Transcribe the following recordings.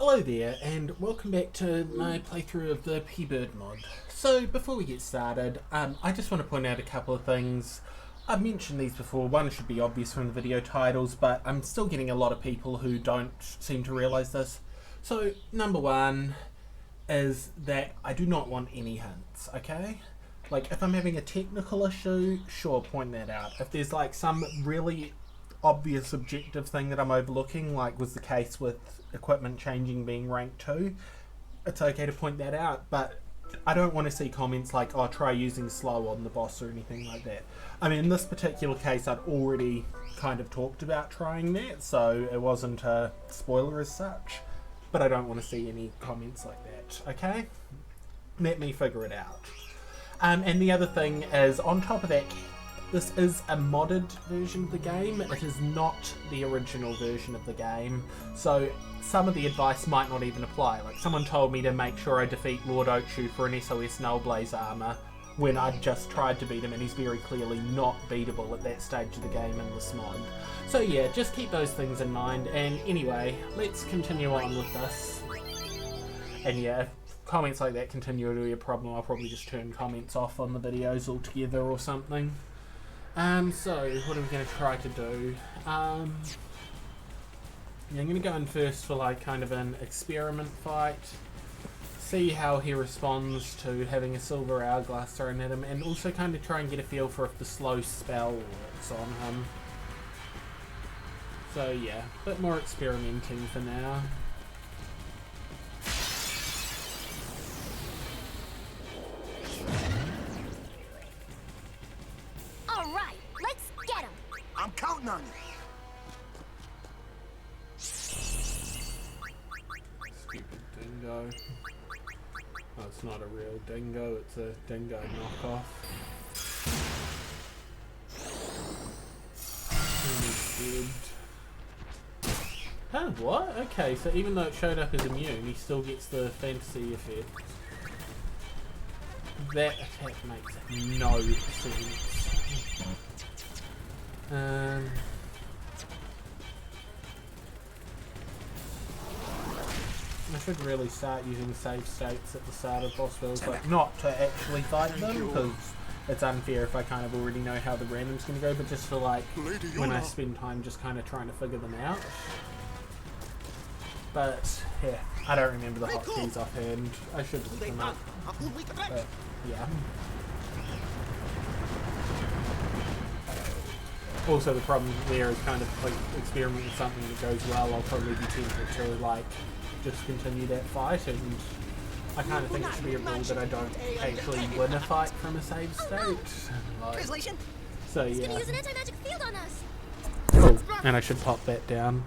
Hello there, and welcome back to my playthrough of the pbird mod. So before we get started, I just want to point out a couple of things. I've mentioned these before, one should be obvious from the video titles, but I'm still getting a lot of people who don't seem to realise this. So number one is that I do not want any hints, okay? Like if I'm having a technical issue, sure, point that out. If there's like some really obvious objective thing that I'm overlooking, like was the case with equipment changing being rank 2, it's okay to point that out, but I don't want to see comments like, oh, try using slow on the boss or anything like that. I mean, in this particular case, I'd already kind of talked about trying that, so it wasn't a spoiler as such, but I don't want to see any comments like that, okay? Let me figure it out. And the other thing is, on top of that, this is a modded version of the game. It is not the original version of the game, so some of the advice might not even apply. Like someone told me to make sure I defeat Lord Oakshoe for an SOS Nullblaze armor when I'd just tried to beat him, and he's very clearly not beatable at that stage of the game in this mod. So yeah, just keep those things in mind, and anyway, let's continue on with this. And yeah, if comments like that continue to be a problem, I'll probably just turn comments off on the videos altogether or something. So what are we going to try to do? Yeah, I'm going to go in first for like kind of an experiment fight, see how he responds to having a silver hourglass thrown at him, and also kind of try and get a feel for if the slow spell works on him. So yeah, a bit more experimenting for now. I'm counting on you. Stupid dingo. Oh, it's not a real dingo, it's a dingo knockoff. And he's dead. Huh, what? Okay, so even though it showed up as immune, he still gets the fantasy effect. That attack makes no sense. I should really start using save states at the start of boss battles, like not to actually fight them, because it's unfair if I kind of already know how the random's going to go, but just for like when I spend time just kind of trying to figure them out. But yeah, I don't remember the hotkeys offhand. I should look them up. But yeah. Also, the problem there is kind of like experimenting with something that goes well. I'll probably be tempted to like just continue that fight, and I kind of think it should be a rule that I don't actually win a fight from a save state. Like, so yeah. Cool. And I should pop that down.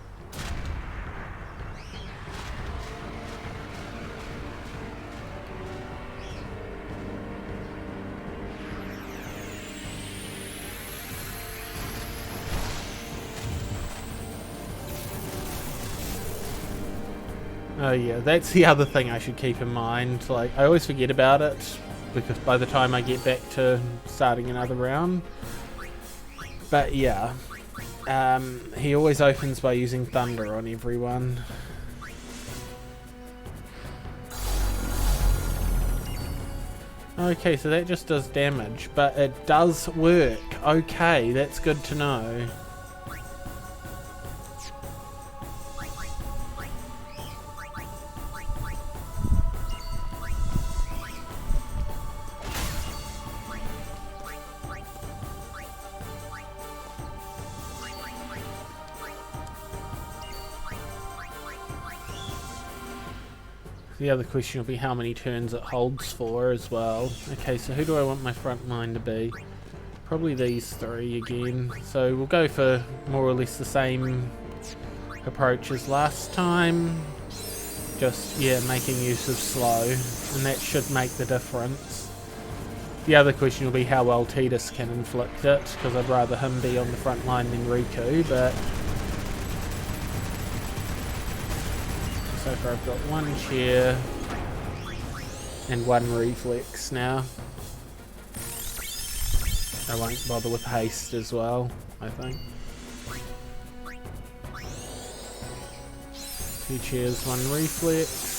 Oh yeah, that's the other thing I should keep in mind. Like, I always forget about it, because by the time I get back to starting another round. But yeah, he always opens by using thunder on everyone. Okay, so that just does damage, but it does work. Okay, that's good to know. The other question will be how many turns it holds for as well. Okay, so who do I want my front line to be? Probably these three again. So we'll go for more or less the same approach as last time. Just, yeah, making use of slow. And that should make the difference. The other question will be how well Tidus can inflict it, because I'd rather him be on the front line than Riku, but so far I've got one chair and one reflex now. I won't bother with haste as well, I think. 2 cheers, 1 reflex.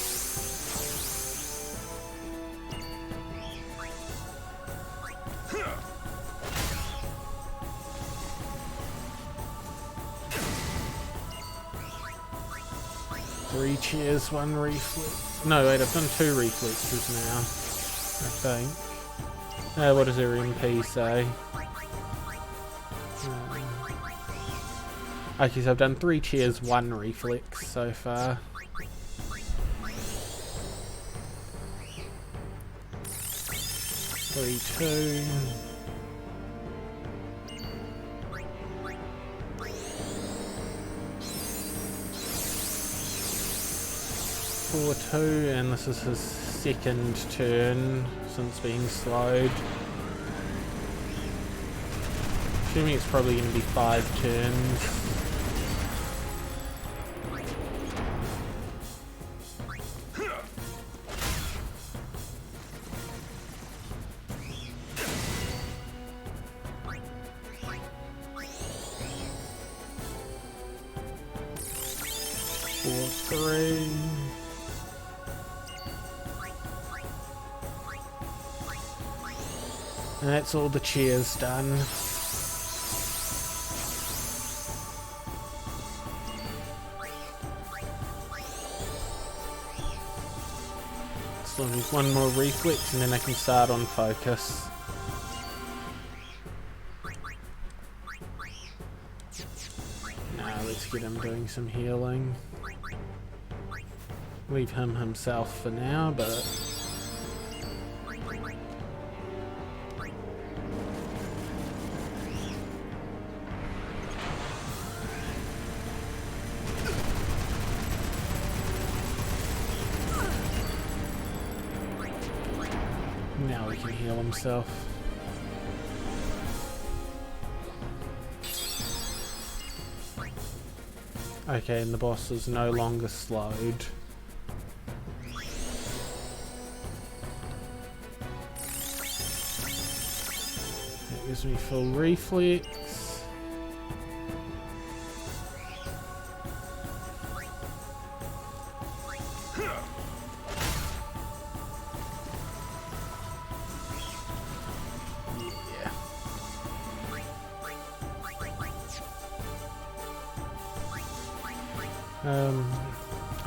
Three cheers, 1 reflex. No, wait, I've done 2 reflexes now, I think. What does her MP say? Okay, so I've done 3 cheers, 1 reflex so far. Three, 2. Four, 2, and this is his second turn since being slowed. Assuming it's probably going to be 5 turns. Four, 3. And that's all the cheers done. So I need 1 more reflex and then I can start on focus. Now let's get him doing some healing. Leave him himself for now, but now he can heal himself. Okay, and the boss is no longer slowed. That gives me full reflex.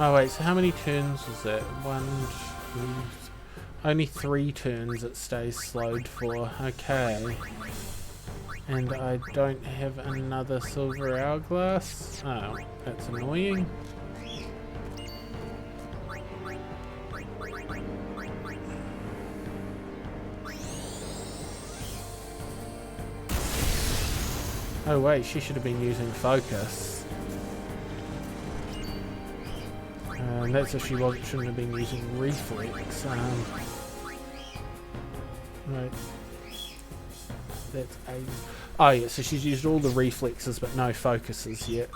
Oh wait, so how many turns was that? 1, 2, only 3 turns it stays slowed for. Okay. And I don't have another silver hourglass? Oh, that's annoying. Oh wait, she should have been using focus. That's if she shouldn't have been using reflex. Right. That's 8. Oh yeah, so she's used all the reflexes but no focuses yet.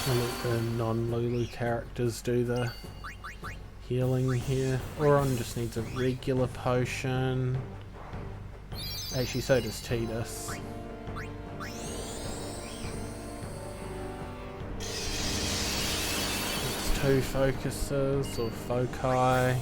I'll let the non-Lulu characters do the healing here. Oron just needs a regular potion. Actually, so does Tidus. It's 2 focuses or foci.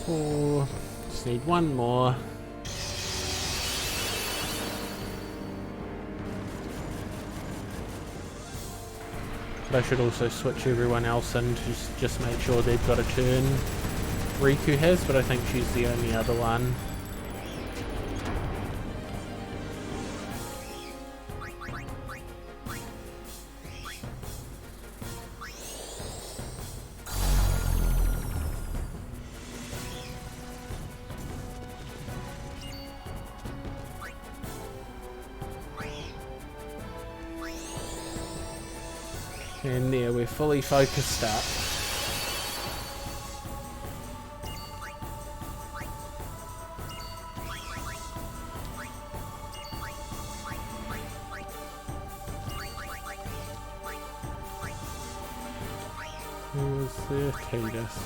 4. Just need one more. But I should also switch everyone else in to just make sure they've got a turn. Riku has, but I think she's the only other one. And there, we're fully focused up. Who was there? Tidus.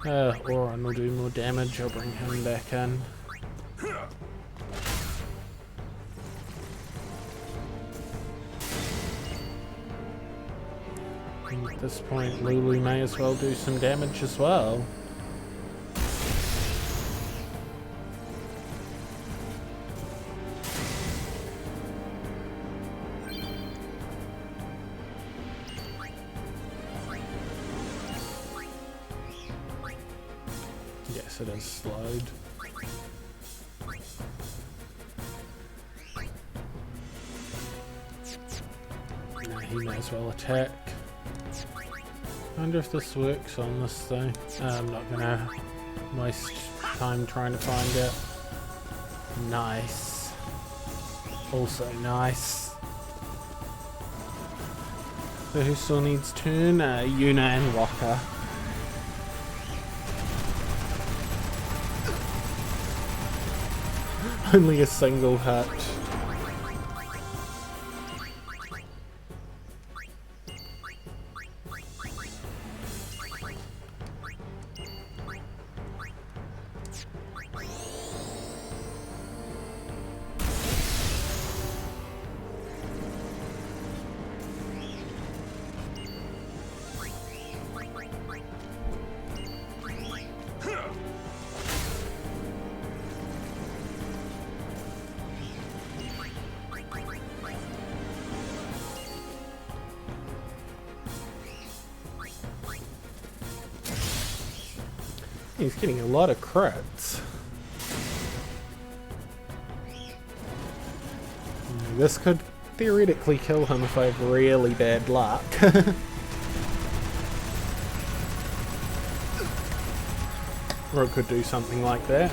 Oron will do more damage, I'll bring him back in. At this point, Lulu may as well do some damage as well. Yes, it is slowed. No, he may as well attack. I wonder if this works on this thing. I'm not gonna waste time trying to find it. Nice. Also nice. So who still needs turn? Yuna and Waka. Only a single hit. He's getting a lot of crits. This could theoretically kill him if I have really bad luck. Or it could do something like that.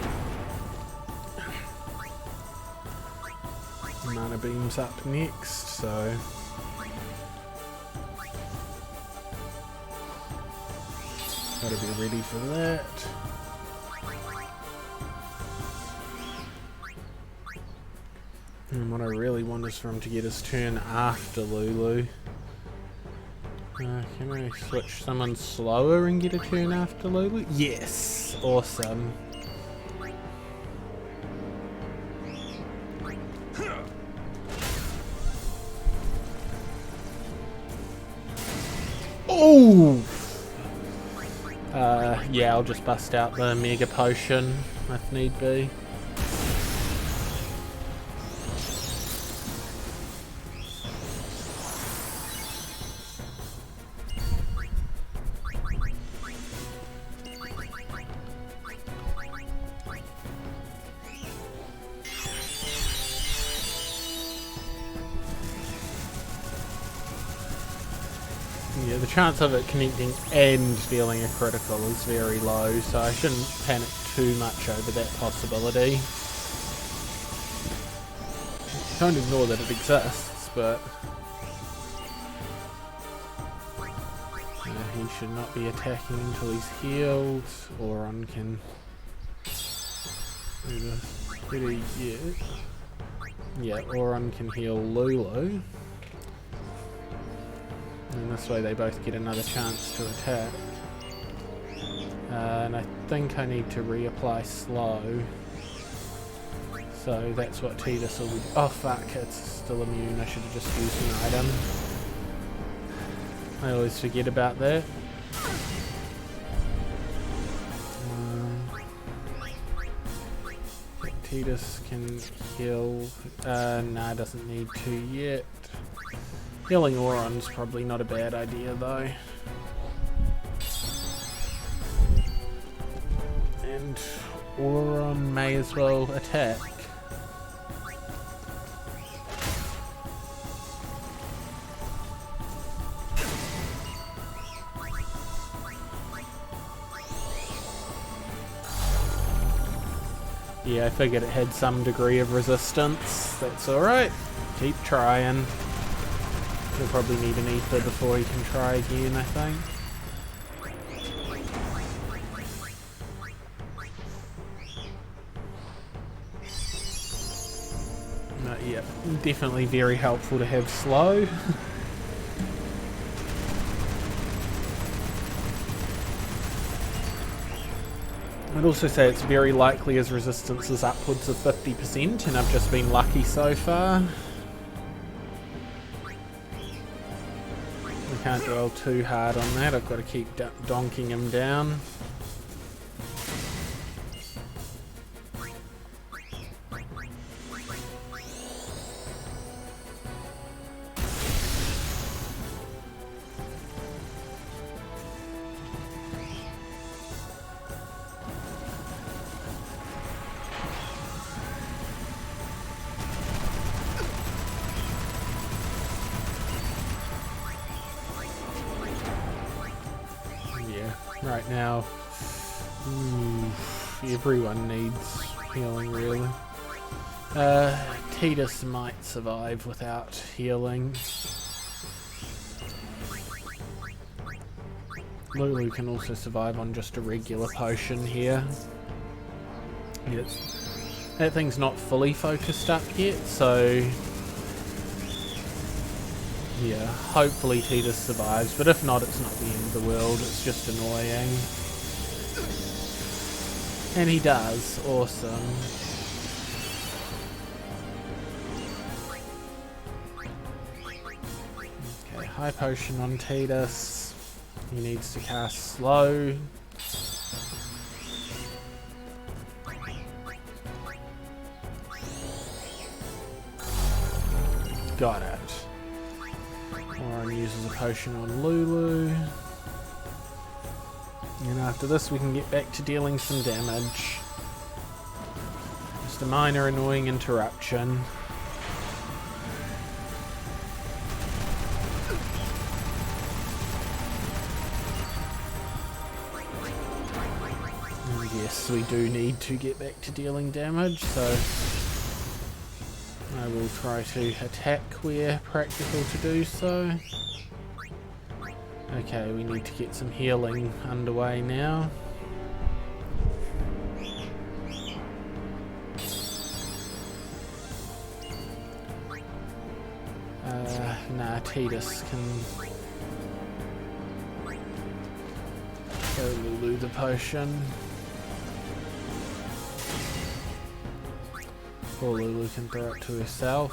Mana Beam's up next, so... gotta be ready for that. And what I really want is for him to get his turn after Lulu. Can I switch someone slower and get a turn after Lulu? Yes! Awesome. Oh! Yeah, I'll just bust out the Mega Potion if need be. Yeah, the chance of it connecting and dealing a critical is very low, so I shouldn't panic too much over that possibility. Don't ignore that it exists, but he should not be attacking until he's healed. Oron can do this. Yeah, Oron can heal Lulu. And this way they both get another chance to attack. And I think I need to reapply slow. So that's what Tidus will be. Oh fuck, it's still immune. I should have just used an item. I always forget about that. Titus can heal. Nah, doesn't need to yet. Healing Auron's probably not a bad idea though. And Auron may as well attack. Yeah, I figured it had some degree of resistance. That's alright. Keep trying. He'll probably need an ether before he can try again, I think. Yeah, definitely very helpful to have slow. I'd also say it's very likely his resistance is upwards of 50%, and I've just been lucky so far. I can't dwell too hard on that, I've got to keep donking him down. Right now, everyone needs healing really. Titus might survive without healing. Lulu can also survive on just a regular potion here. That thing's not fully focused up yet, so yeah, hopefully Titus survives, but if not, it's not the end of the world, it's just annoying. And he does, awesome. Okay, high potion on Titus. He needs to cast slow. Got it. Auron uses a potion on Lulu. And after this we can get back to dealing some damage. Just a minor annoying interruption. And yes, we do need to get back to dealing damage, so I will try to attack where practical to do so. Okay, we need to get some healing underway now. Nah, Titus can show Lulu the potion. Poor Lulu can throw it to herself.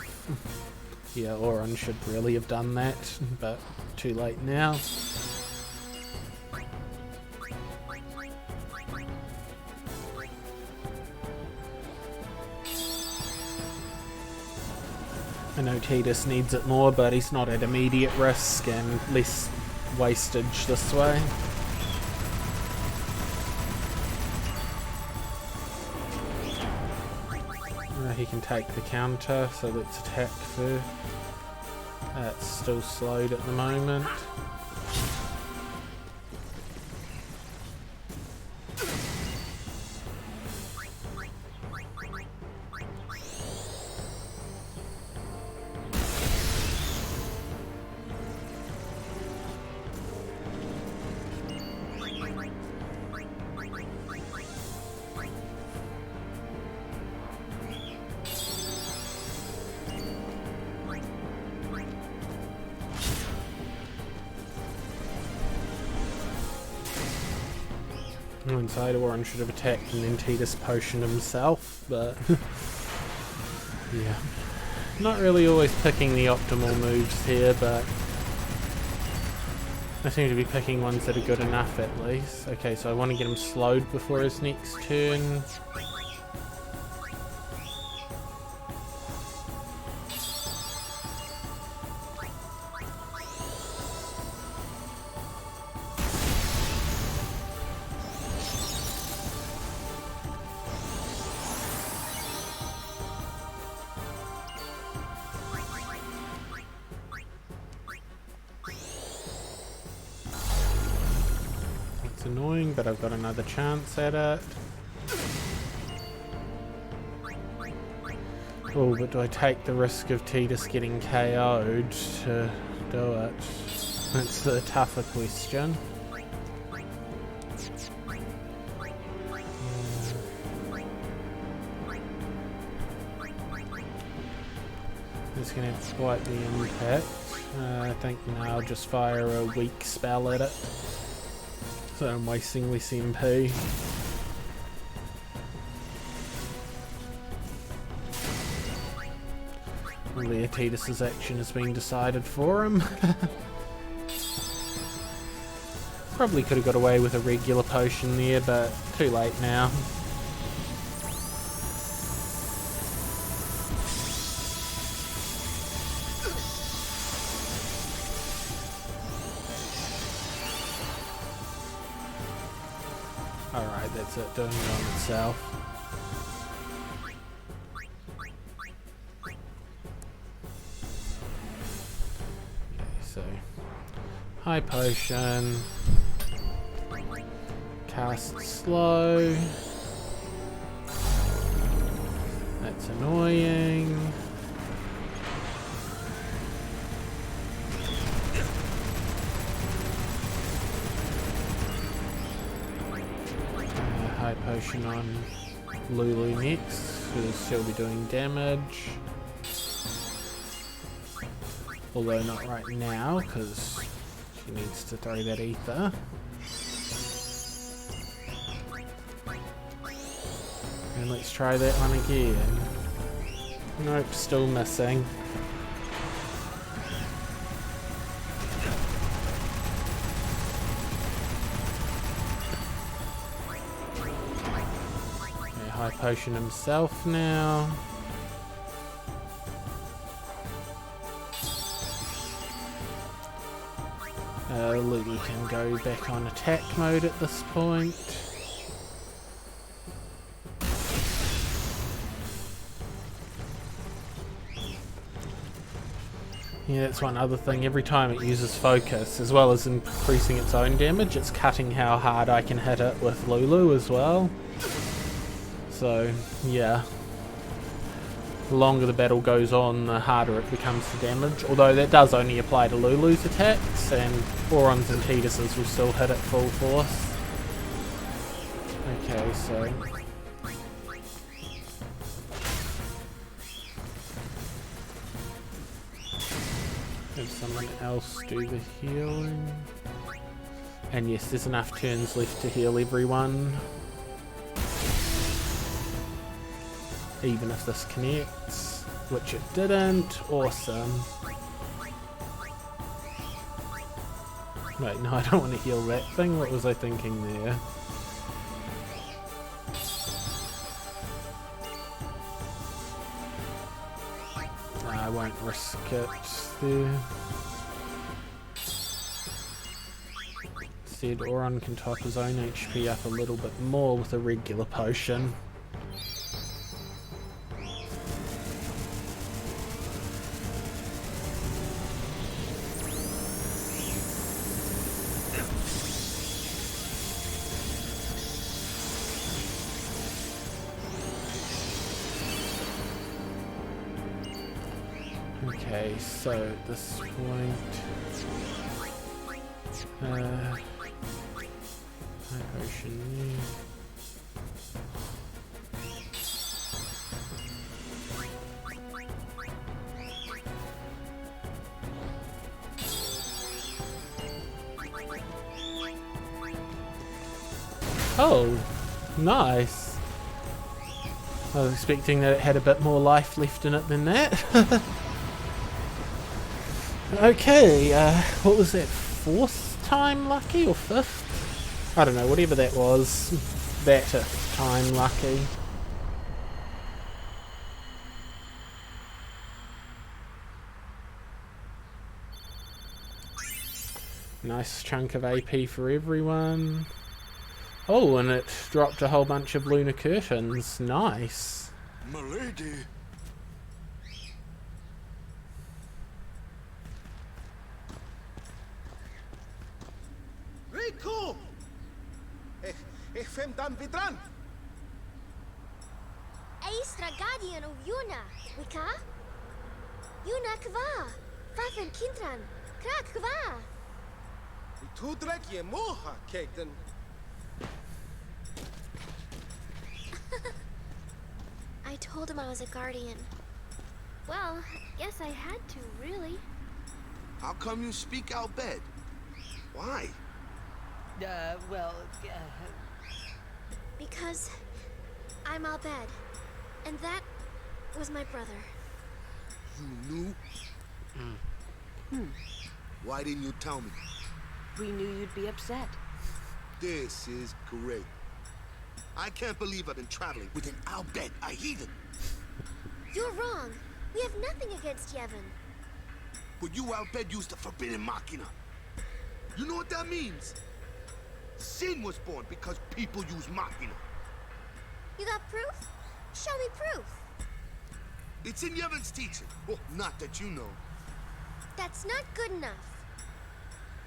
Yeah, Auron should really have done that, but too late now. I know Titus needs it more, but he's not at immediate risk and less wastage this way. He can take the counter, so let's attack first. It's still slowed at the moment. Inside, Auron should have attacked and then Titus potioned himself, but yeah, not really always picking the optimal moves here, but I seem to be picking ones that are good enough at least. Okay, so I want to get him slowed before his next turn. Annoying, but I've got another chance at it. Oh, but do I take the risk of Tidus getting KO'd to do it? That's the tougher question. It's going to have quite the impact. I think now I'll just fire a weak spell at it. So I'm wasting less MP. Well, there, Tidus's action has been decided for him. Probably could have got away with a regular potion there, but too late now. Alright, that's it, doing it on itself. Okay, so high potion, cast slow, that's annoying. High potion on Lulu next, because she'll be doing damage. Although not right now, because she needs to throw that ether. And let's try that one again. Nope, still missing. High potion himself now. Lulu can go back on attack mode at this point. Yeah, that's one other thing. Every time it uses focus, as well as increasing its own damage, it's cutting how hard I can hit it with Lulu as well. So, yeah. The longer the battle goes on, the harder it becomes to damage. Although that does only apply to Lulu's attacks, and Auron's and Tidus's will still hit at full force. Okay, so... have someone else do the healing. And yes, there's enough turns left to heal everyone. Even if this connects, which it didn't. Awesome. Wait, no, I don't want to heal that thing. What was I thinking there? I won't risk it there. Instead, Auron can top his own HP up a little bit more with a regular potion. Okay, so at this point, high potion there. Oh, nice. I was expecting that it had a bit more life left in it than that. Okay, what was that, fourth time lucky or 5th? I don't know, whatever that was. That time lucky. Nice chunk of AP for everyone. Oh, and it dropped a whole bunch of lunar curtains. Nice. Milady. Riku! Ich fem dan vidran. Eistra guardian of Yuna, Wika? Yuna kva, Fafen Kintran, Krak kva. Tudrek je moha kekten. I told him I was a guardian. Well, guess I had to, really. How come you speak Al Bed? Why? Because I'm Albed, and that was my brother. You knew? Why didn't you tell me? We knew you'd be upset. This is great. I can't believe I've been traveling with an Al Bed, a heathen. You're wrong. We have nothing against Yevon. But you Al Bed used the forbidden machina. You know what that means? Sin was born because people use machina. You got proof? Show me proof. It's in Yevon's teaching. Well, not that you know. That's not good enough.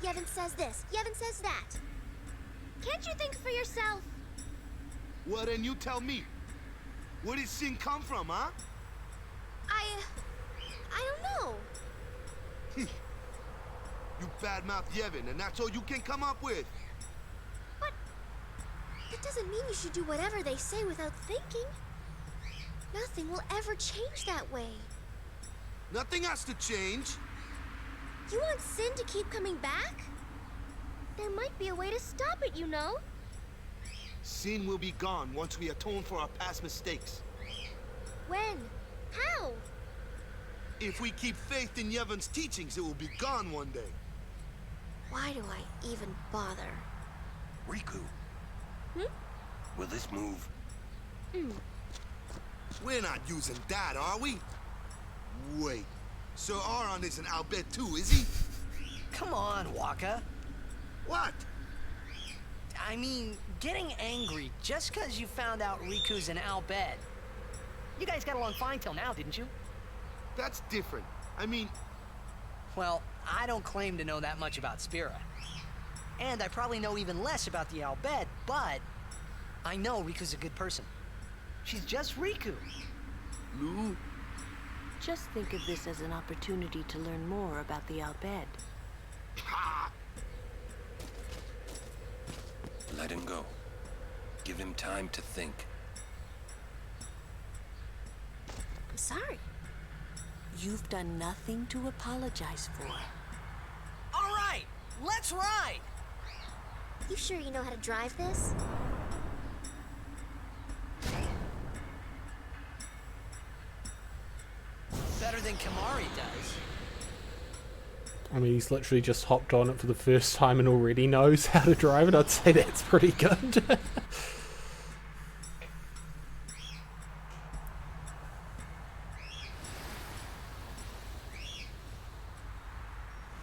Yevon says this, Yevon says that. Can't you think for yourself? Well, then you tell me. Where did sin come from, huh? I don't know. You badmouth Yevon, and that's all you can come up with. But that doesn't mean you should do whatever they say without thinking. Nothing will ever change that way. Nothing has to change. You want sin to keep coming back? There might be a way to stop it, you know. Sin will be gone once we atone for our past mistakes. When? How? If we keep faith in Yevon's teachings, it will be gone one day. Why do I even bother? Riku. Hmm? Will this move? We're not using that, are we? Wait. Sir Aron isn't Al Bed too, is he? Come on, Waka. What? I mean, getting angry just because you found out Riku's an Al Bed. You guys got along fine till now, didn't you? That's different. I mean... Well, I don't claim to know that much about Spira. And I probably know even less about the Al Bed, but I know Riku's a good person. She's just Riku. Lou? Just think of this as an opportunity to learn more about the Albed. Ha! Let him go. Give him time to think. I'm sorry. You've done nothing to apologize for. All right, let's ride! You sure you know how to drive this? Better than Kamari does. I mean, he's literally just hopped on it for the first time and already knows how to drive it. I'd say that's pretty good.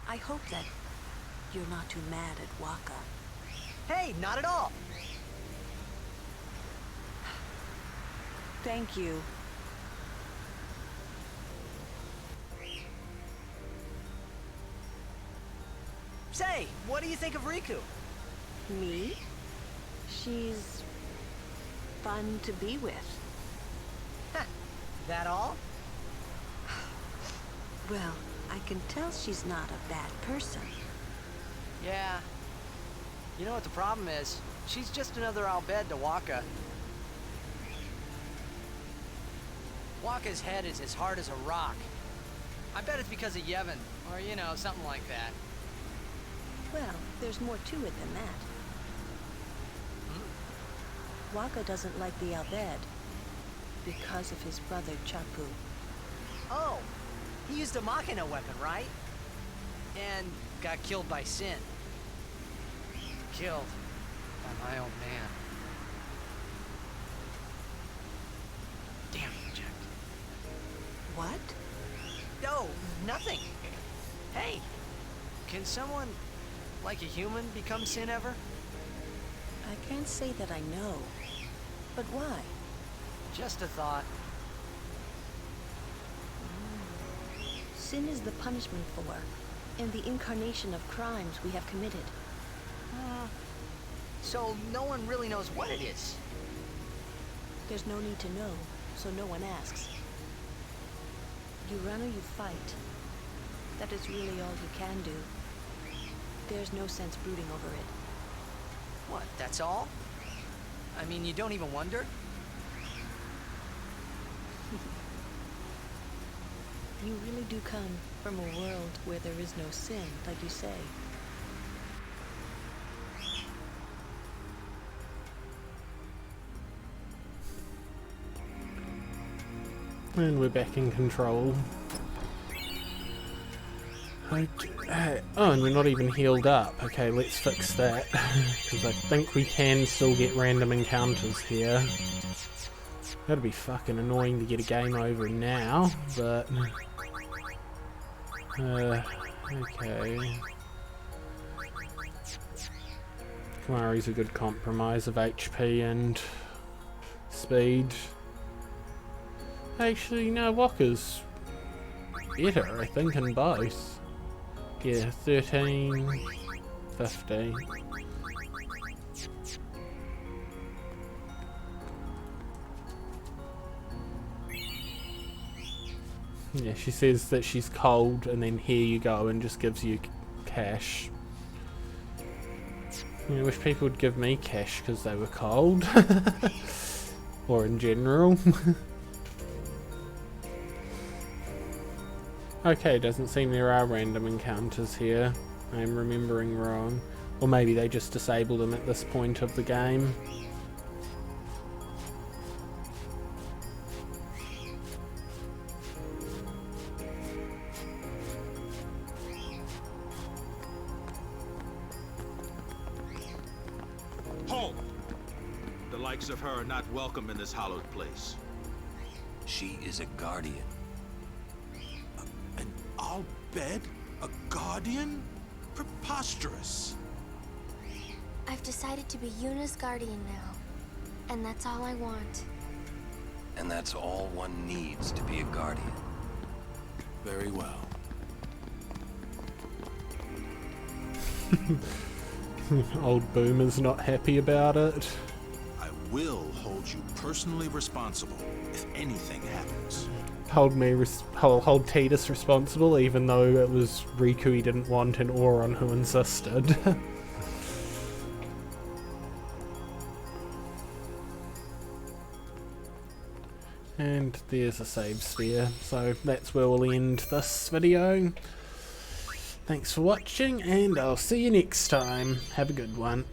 I hope that you're not too mad at Waka. Hey, not at all. Thank you. Say, what do you think of Riku? Me? She's fun to be with. That all? Well, I can tell she's not a bad person. Yeah. You know what the problem is? She's just another Albed to Waka. Waka's head is as hard as a rock. I bet it's because of Yevon, or, you know, something like that. Well, there's more to it than that. Waka doesn't like the Albed because of his brother Chapu. Oh, he used a Machina weapon, right? And got killed by Sin. killed by my own man. Damn Jack. What? No, nothing. Hey, can someone, like a human, become sin ever? I can't say that I know. But why? Just a thought. Sin is the punishment for, and the incarnation of crimes we have committed. So no one really knows what it is. There's no need to know, so no one asks. You run or you fight. That is really all you can do. There's no sense brooding over it. What, that's all? I mean, you don't even wonder? You really do come from a world where there is no sin, like you say. And we're back in control. Okay. Oh, and we're not even healed up. Okay, let's fix that. Because I think we can still get random encounters here. That'd be fucking annoying to get a game over now, but... okay. Kamari's a good compromise of HP and speed. Actually, no, Walker's better, I think, in both. Yeah, 13, 15. Yeah, she says that she's cold, and then here you go, and just gives you cash. I wish people would give me cash because they were cold. Or in general. Okay, doesn't seem there are random encounters here. I'm remembering wrong. Or maybe they just disable them at this point of the game. Halt! The likes of her are not welcome in this hallowed place. She is a guardian. An Al-Bed? A guardian? Preposterous. I've decided to be Yuna's guardian now. And that's all I want. And that's all one needs to be a guardian. Very well. Old Boomer's not happy about it. I will hold you personally responsible if anything happens. Hold Tidus responsible, even though it was Riku he didn't want and Auron who insisted. And there's a save sphere, so that's where we'll end this video. Thanks for watching, and I'll see you next time. Have a good one.